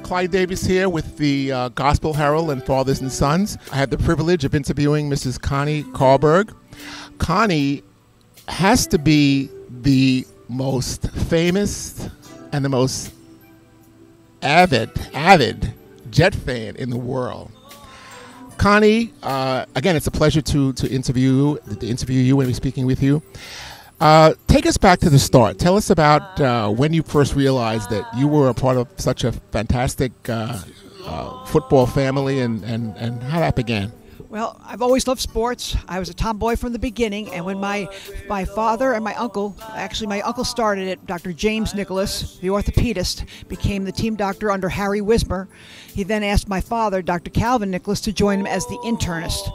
Clyde Davis here with the Gospel Herald and Fathers and Sons. I have the privilege of interviewing Mrs. Connie Carberg. Connie has to be the most famous and the most avid Jet fan in the world. Connie, again, it's a pleasure to interview you and be speaking with you. Take us back to the start. Tell us about when you first realized that you were a part of such a fantastic football family and how that began. Well, I've always loved sports. I was a tomboy from the beginning, and when my father and my uncle, actually my uncle started it, Dr. James Nicholas, the orthopedist, became the team doctor under Harry Wismer. He then asked my father, Dr. Calvin Nicholas, to join him as the internist.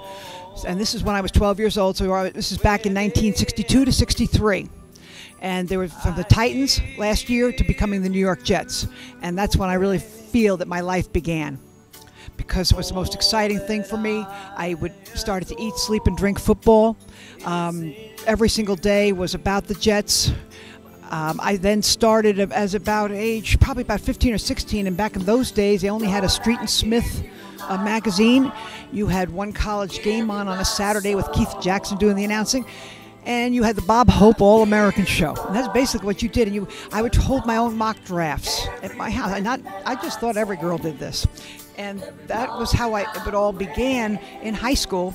And this is when I was 12 years old, so this is back in 1962 to 63. And they were from the Titans last year to becoming the New York Jets. And that's when I really feel that my life began, because it was the most exciting thing for me. I started to eat, sleep, and drink football. Every single day was about the Jets. I then started as probably about 15 or 16, and back in those days, they only had a Street and Smith magazine. You had one college game on a Saturday with Keith Jackson doing the announcing, and you had the Bob Hope All-American Show. And that's basically what you did. And I would hold my own mock drafts at my house. I just thought every girl did this. And that was how it all began in high school,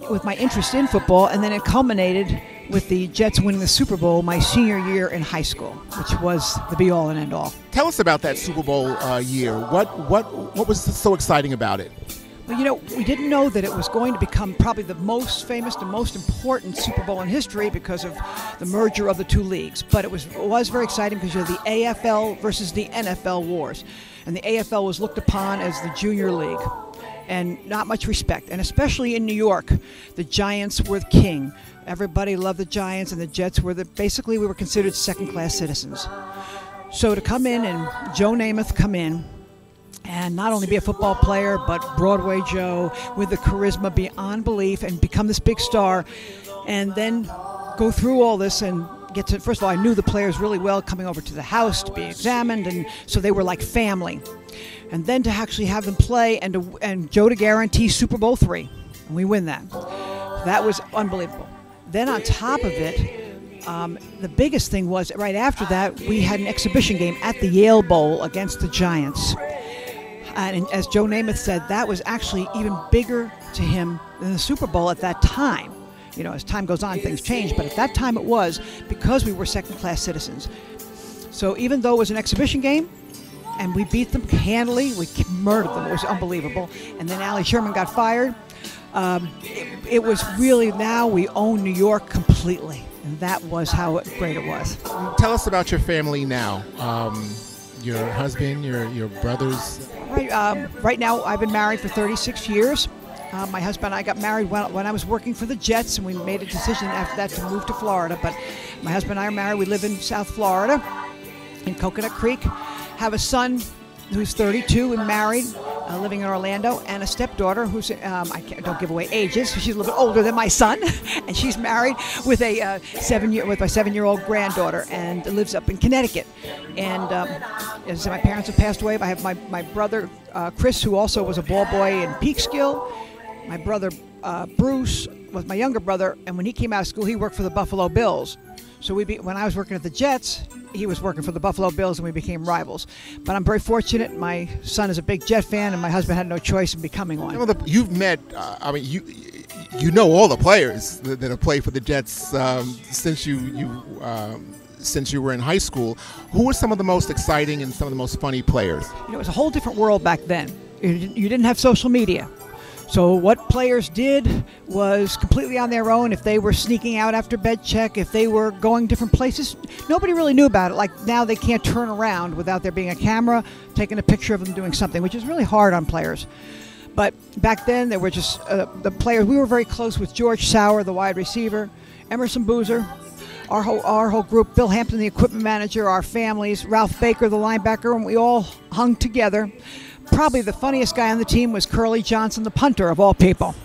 with my interest in football, and then it culminated with the Jets winning the Super Bowl my senior year in high school, which was the be-all and end-all. Tell us about that Super Bowl year. What was so exciting about it? Well, we didn't know that it was going to become probably the most famous and most important Super Bowl in history because of the merger of the two leagues. But it was very exciting because you had the AFL versus the NFL wars. And the AFL was looked upon as the junior league, and not much respect. And especially in New York, the Giants were the king. Everybody loved the Giants, and the Jets were basically we were considered second-class citizens. So to come in and Joe Namath come in and not only be a football player, but Broadway Joe with the charisma beyond belief and become this big star, and then go through all this and get to, first of all, I knew the players really well coming over to the house to be examined, and so they were like family. And then to actually have them play and Joe to guarantee Super Bowl III, and we win that. That was unbelievable. Then on top of it, the biggest thing was right after that, we had an exhibition game at the Yale Bowl against the Giants. And as Joe Namath said, that was actually even bigger to him than the Super Bowl at that time. As time goes on, things change, but at that time it was because we were second-class citizens. So even though it was an exhibition game, and we beat them handily, we murdered them, it was unbelievable. And then Allie Sherman got fired. It was really, now we own New York completely, and that was how great it was. Tell us about your family now. Your husband, your brothers. Right now, I've been married for 36 years. My husband and I got married when I was working for the Jets, and we made a decision after that to move to Florida. But my husband and I are married. We live in South Florida, in Coconut Creek. Have a son who's 32 and married, living in Orlando, and a stepdaughter who's, don't give away ages, she's a little bit older than my son, and she's married with my 7-year-old granddaughter, and lives up in Connecticut. And as my parents have passed away, I have my brother, Chris, who also was a ball boy in Peekskill. My brother, Bruce, was my younger brother, and when he came out of school, he worked for the Buffalo Bills. So when I was working at the Jets, he was working for the Buffalo Bills, and we became rivals. But I'm very fortunate. My son is a big Jet fan, and my husband had no choice in becoming one. You've met, you know all the players that have played for the Jets since you were in high school. Who were some of the most exciting and some of the most funny players? It was a whole different world back then. You didn't have social media. So what players did was completely on their own. If they were sneaking out after bed check, if they were going different places, nobody really knew about it. Like now they can't turn around without there being a camera taking a picture of them doing something, which is really hard on players. But back then there were just the players. We were very close with George Sauer, the wide receiver, Emerson Boozer, our whole group, Bill Hampton, the equipment manager, our families, Ralph Baker, the linebacker, and we all hung together. Probably the funniest guy on the team was Curly Johnson, the punter, of all people.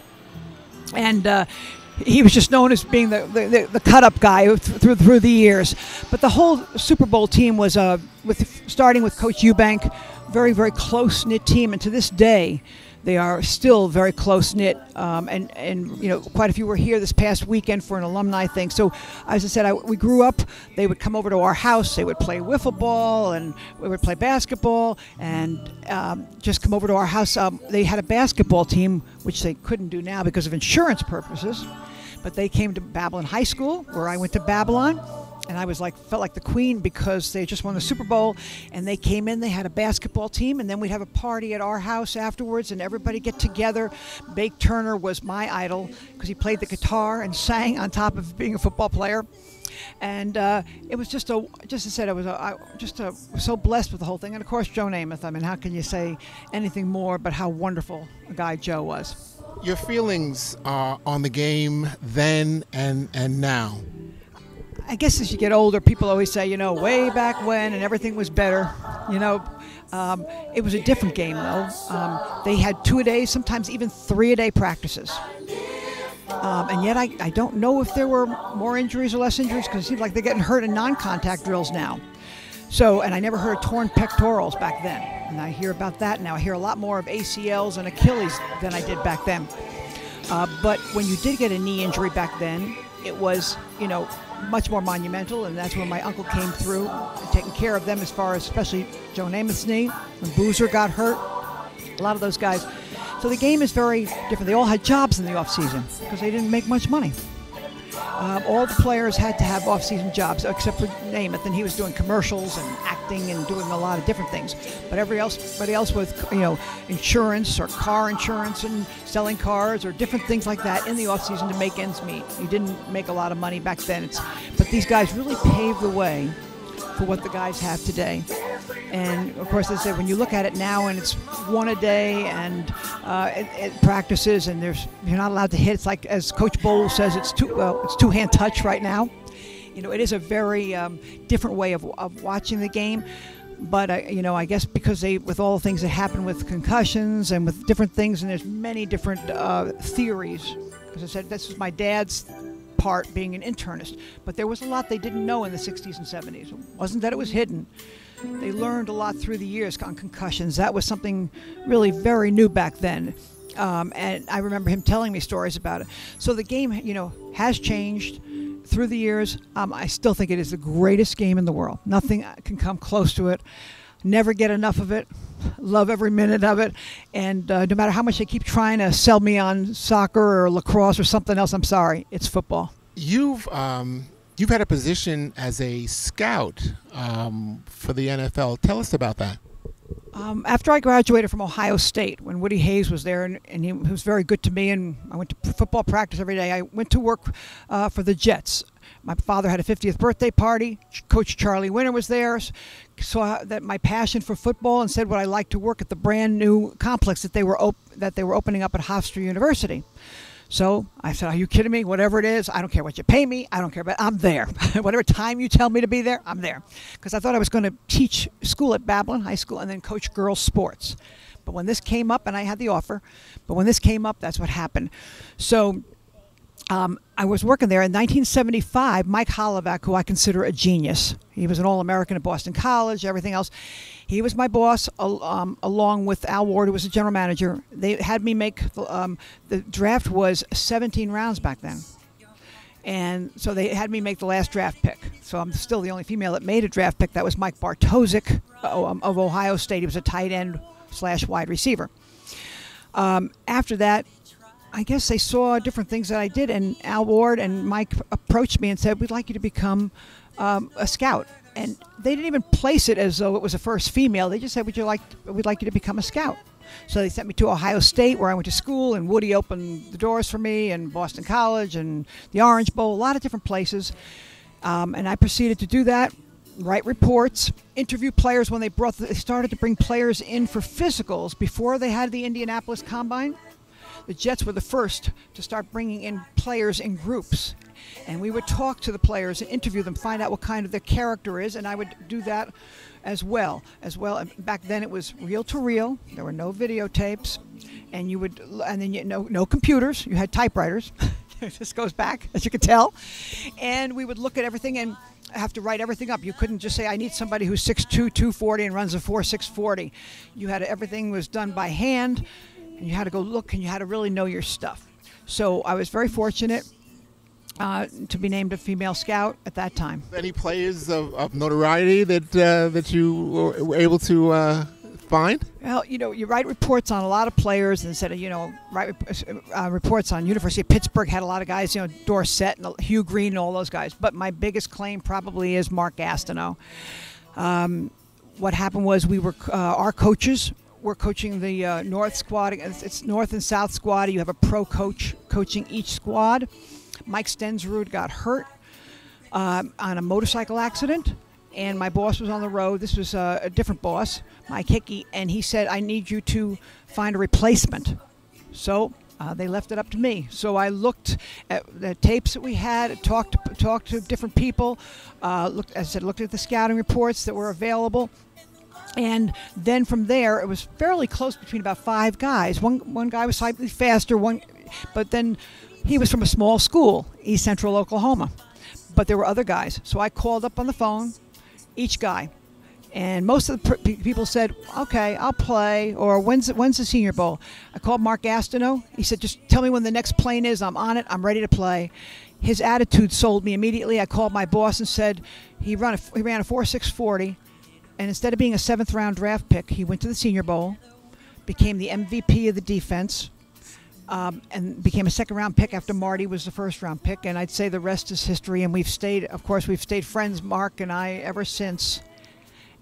And he was just known as being the cut-up guy through the years. But the whole Super Bowl team was, starting with Coach Eubank, very, very close-knit team. And to this day, they are still very close-knit. And quite a few were here this past weekend for an alumni thing. So, as I said, we grew up. They would come over to our house. They would play wiffle ball, and we would play basketball, and just come over to our house. They had a basketball team, which they couldn't do now because of insurance purposes. But they came to Babylon High School, where I went to Babylon, and I felt like the queen because they just won the Super Bowl, and they came in. They had a basketball team, and then we'd have a party at our house afterwards, and everybody get together. Bake Turner was my idol because he played the guitar and sang on top of being a football player. And it was just as I said, I was so blessed with the whole thing. And of course, Joe Namath. I mean, how can you say anything more but how wonderful a guy Joe was? Your feelings on the game then and now? I guess as you get older, people always say, way back when and everything was better. It was a different game, though. They had 2-a-day, sometimes even 3-a-day practices. And yet I don't know if there were more injuries or less injuries, because it seems like they're getting hurt in non-contact drills now. So, and I never heard of torn pectorals back then. And I hear about that now. I hear a lot more of ACLs and Achilles than I did back then. But when you did get a knee injury back then, it was, much more monumental, and that's when my uncle came through and taking care of them, as far as especially Joe Namath's knee, when Boozer got hurt, a lot of those guys. So the game is very different. They all had jobs in the off-season because they didn't make much money. All the players had to have off-season jobs, except for Namath, and he was doing commercials and acting and doing a lot of different things. But everybody else with insurance or car insurance and selling cars or different things like that in the off-season to make ends meet. You didn't make a lot of money back then. But these guys really paved the way for what the guys have today. And of course, as I said, when you look at it now, and it's 1 a day, and it practices, and you're not allowed to hit. It's like, as Coach Bowl says, it's two-hand touch right now. It is a very different way of watching the game. But I guess because with all the things that happen with concussions and with different things, and there's many different theories. As I said, this was my dad's part, being an internist, but there was a lot they didn't know in the 60s and 70s. It wasn't that it was hidden. They learned a lot through the years on concussions. That was something really very new back then. And I remember him telling me stories about it. So the game, has changed through the years. I still think it is the greatest game in the world. Nothing can come close to it. Never get enough of it. Love every minute of it. And no matter how much they keep trying to sell me on soccer or lacrosse or something else, I'm sorry. It's football. You've had a position as a scout for the NFL. Tell us about that. After I graduated from Ohio State, when Woody Hayes was there, and he was very good to me, and I went to football practice every day, I went to work for the Jets. My father had a 50th birthday party. Coach Charlie Winter was there, saw that my passion for football, and said would I like to work at the brand new complex that they were opening up at Hofstra University. So I said, are you kidding me? Whatever it is, I don't care what you pay me. I don't care, but I'm there. Whatever time you tell me to be there, I'm there. Because I thought I was going to teach school at Babylon High School and then coach girls sports. But when this came up, and I had the offer, but when this came up, that's what happened. So I was working there in 1975. Mike Hollowak, who I consider a genius, he was an All-American at Boston College, everything else. He was my boss, along with Al Ward, who was the general manager. They had me make the draft was 17 rounds back then, and so they had me make the last draft pick. So I'm still the only female that made a draft pick. That was Mike Bartosik of Ohio State. He was a tight end / wide receiver. After that, I guess they saw different things that I did, and Al Ward and Mike approached me and said, we'd like you to become a scout. And they didn't even place it as though it was a first female. They just said, we'd like you to become a scout. So they sent me to Ohio State, where I went to school, and Woody opened the doors for me, and Boston College, and the Orange Bowl, a lot of different places. And I proceeded to do that, write reports, interview players when they started to bring players in for physicals before they had the Indianapolis Combine. The Jets were the first to start bringing in players in groups. And we would talk to the players and interview them, find out what kind of their character is, and I would do that as well. Back then it was reel to reel. There were no videotapes, and no computers. You had typewriters. This goes back, as you can tell. And we would look at everything and have to write everything up. You couldn't just say, I need somebody who's 6'2", 240 and runs a 4.6 40. You had everything was done by hand, and you had to go look, and you had to really know your stuff. So I was very fortunate to be named a female scout at that time. Any players of notoriety that you were able to find? Well, you write reports on a lot of players, and instead of, write reports on University of Pittsburgh had a lot of guys, Dorsett and Hugh Green and all those guys. But my biggest claim probably is Mark Gastineau. What happened was we were our coaches were coaching the North squad. It's North and South squad. You have a pro coach coaching each squad. Mike Stensrud got hurt on a motorcycle accident, and my boss was on the road. This was a different boss, Mike Hickey, and he said, I need you to find a replacement. So they left it up to me. So I looked at the tapes that we had, talked to different people, looked at the scouting reports that were available. And then from there, it was fairly close between about 5 guys. One guy was slightly faster, but then he was from a small school, East Central Oklahoma. But there were other guys. So I called up on the phone, each guy. And most of the people said, okay, I'll play, or when's the Senior Bowl? I called Mark Gastineau. He said, just tell me when the next plane is. I'm on it. I'm ready to play. His attitude sold me immediately. I called my boss and said he ran a 4.6 40. And instead of being a 7th-round draft pick, he went to the Senior Bowl, became the MVP of the defense, and became a 2nd-round pick after Marty was the 1st-round pick. And I'd say the rest is history. And we've stayed friends, Mark and I, ever since.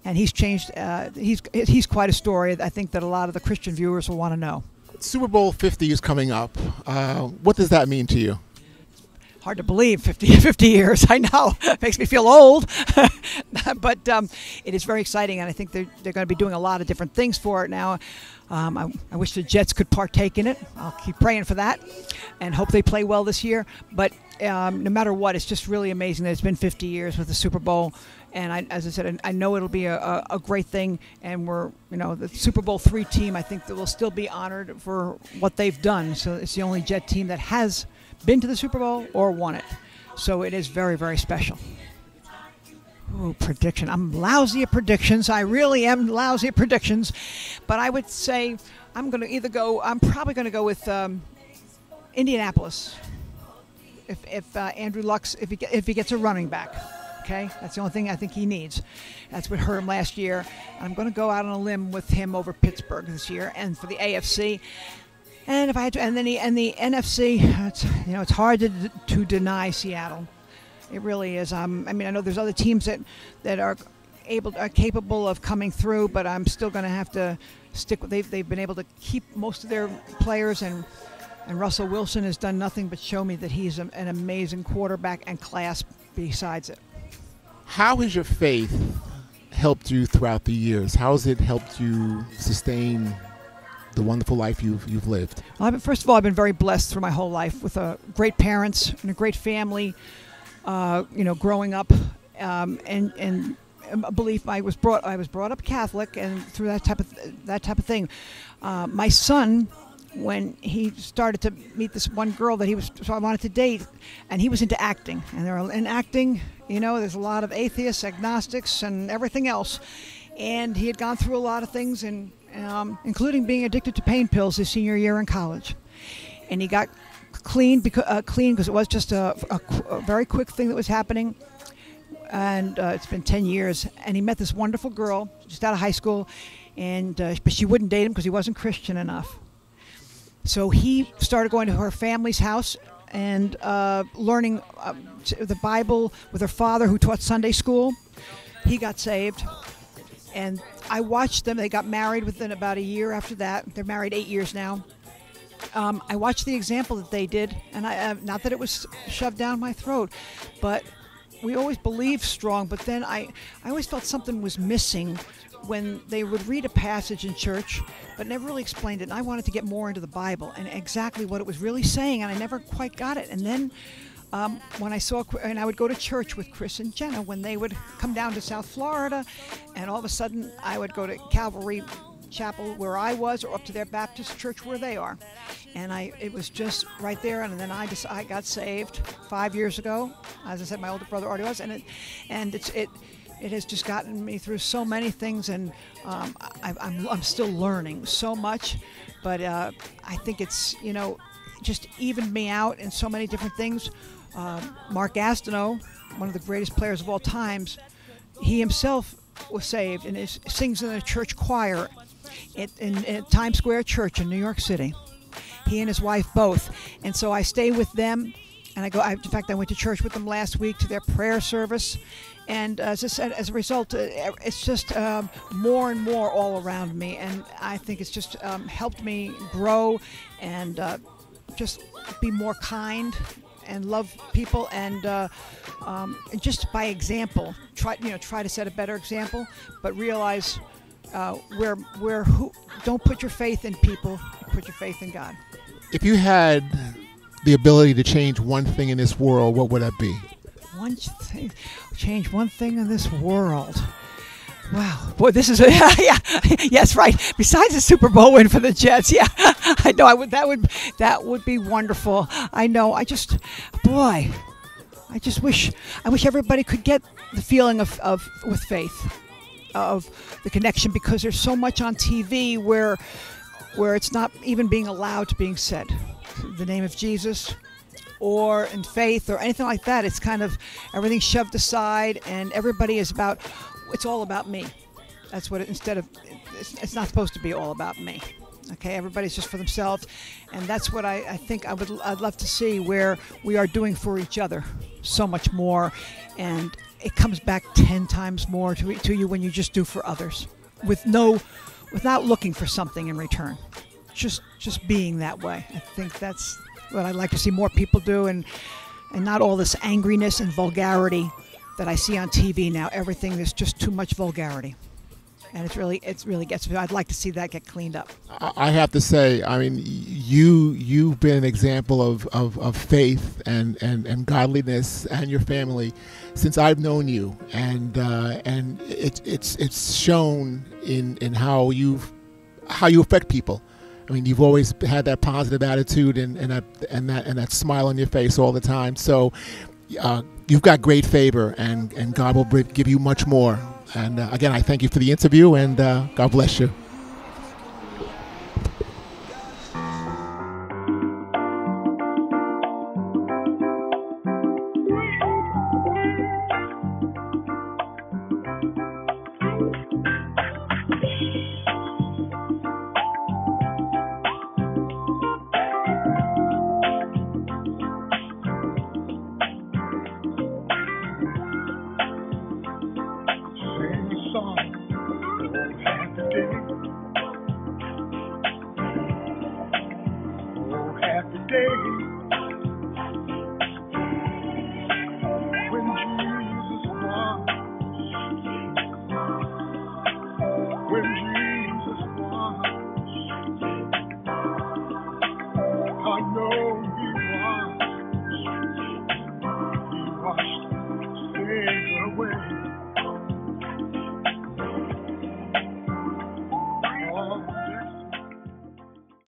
And he's changed. He's quite a story. I think that a lot of the Christian viewers will want to know. Super Bowl 50 is coming up. What does that mean to you? Hard to believe, 50 years. I know. It makes me feel old. But it is very exciting, and I think they're going to be doing a lot of different things for it now. I wish the Jets could partake in it. I'll keep praying for that and hope they play well this year. But no matter what, it's just really amazing that it's been 50 years with the Super Bowl. And as I said, I know it'll be a great thing. And we're, the Super Bowl III team, I think that will still be honored for what they've done. So it's the only Jet team that has been to the Super Bowl or won it. So it is very, very special. Ooh, prediction. I'm lousy at predictions. I really am lousy at predictions. But I would say I'm probably going to go with Indianapolis. If Andrew Luck, if he gets a running back. Okay, that's the only thing I think he needs. That's what hurt him last year. I'm going to go out on a limb with him over Pittsburgh this year, and for the AFC. And if I had to, and the NFC, it's hard to deny Seattle. It really is. I know there's other teams that are capable of coming through, but I'm still going to have to stick with. They've been able to keep most of their players, and Russell Wilson has done nothing but show me that he's an amazing quarterback and class besides it. How has your faith helped you throughout the years? How has it helped you sustain the wonderful life you've lived? Well, first of all, I've been very blessed through my whole life with great parents and a great family. Growing up, and a belief. I was brought up Catholic, and through that type of thing. My son, when he started to meet this one girl that I wanted to date, and he was into acting, and in acting, there's a lot of atheists, agnostics, and everything else, and he had gone through a lot of things, and including being addicted to pain pills his senior year in college, and he got clean because it was just a very quick thing that was happening, and it's been 10 years, and he met this wonderful girl just out of high school, and but she wouldn't date him because he wasn't Christian enough. So he started going to her family's house and learning the Bible with her father, who taught Sunday school. He got saved, and I watched them. They got married within about a year after that. They're married 8 years now. I watched the example that they did, and not that it was shoved down my throat, but we always believed strong, but then I always felt something was missing when they would read a passage in church, but never really explained it. And I wanted to get more into the Bible and exactly what it was really saying, and I never quite got it. And then when I would go to church with Chris and Jenna when they would come down to South Florida, and all of a sudden I would go to Calvary chapel where I was or up to their Baptist church where they are. And it was just right there. And then I got saved 5 years ago. As I said, my older brother already was. And it has just gotten me through so many things, and I'm still learning so much. But I think it's, just evened me out in so many different things. Mark Gastineau, one of the greatest players of all times, he himself was saved and sings in a church choir in Times Square Church in New York City. He and his wife both. And so I stay with them, and in fact, I went to church with them last week to their prayer service. And as I said, as a result, it's just more and more all around me. And I think it's just helped me grow and just be more kind and love people, and just by example, try to set a better example, but realize don't put your faith in people, put your faith in God. If you had the ability to change one thing in this world, what would that be? Change one thing in this world. Wow, boy, this is yeah, yes, right. Besides the Super Bowl win for the Jets, yeah, I know. That would be wonderful. I know. I wish everybody could get the feeling of with faith, of the connection, because there's so much on TV where it's not even being allowed to being said. The name of Jesus, or in faith, or anything like that. It's kind of everything shoved aside, and everybody is about. It's all about me. That's what it's not supposed to be all about me. Okay, everybody's just for themselves, and that's what I think I'd love to see, where we are doing for each other so much more, and it comes back 10 times more to you when you just do for others, without looking for something in return. Just being that way. I think that's what I'd like to see more people do, and not all this angriness and vulgarity that I see on TV now. Everything, there's just too much vulgarity, and it really gets me. I'd like to see that get cleaned up. I have to say, I mean, you've been an example of faith and godliness, and your family, since I've known you, and it's shown in how you affect people. I mean, you've always had that positive attitude and that smile on your face all the time. So you've got great favor, and God will give you much more. And again, I thank you for the interview, and God bless you.